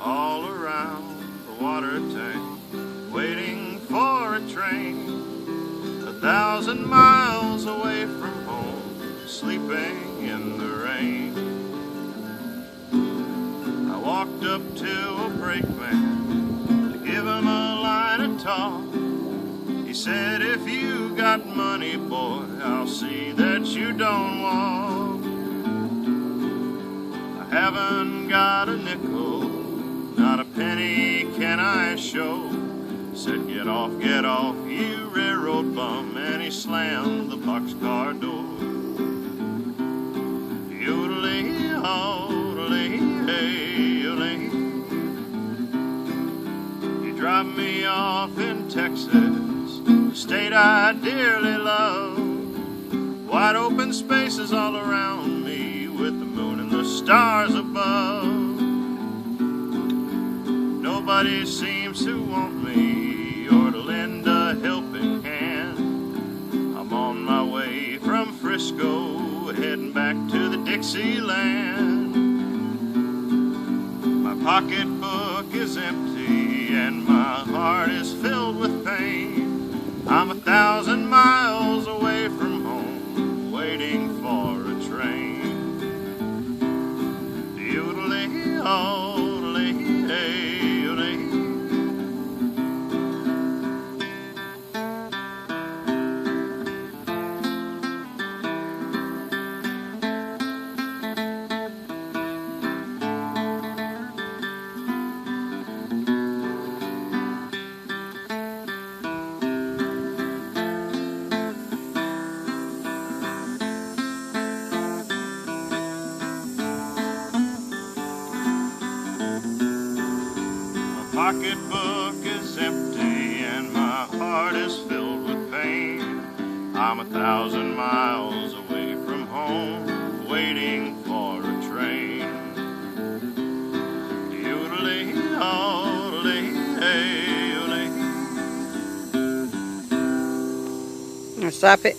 All around the water tank, waiting for a train, 1,000 miles away from home, sleeping in the rain. I walked up to a brakeman to give him a line of talk. He said, if you got money, boy, I'll see that you don't walk. I haven't got a nickel, not a penny can I show. Said, get off, you railroad bum, and he slammed the boxcar door. Yodeling, yodeling, hey, yodeling. You drop me off in Texas, the state I dearly love. Wide open spaces all around me, with the moon and the stars above. Nobody seems to want me or to lend a helping hand. I'm on my way from Frisco, heading back to the Dixieland. My pocketbook is empty and my heart is filled with pain. I'm 1,000 miles away from home, waiting for a train. Yodeling, yodeling, hey. Pocketbook is empty and my heart is filled with pain. I'm 1,000 miles away from home, waiting for a train. Yodeling, yodeling, hey, yodeling. Now stop it.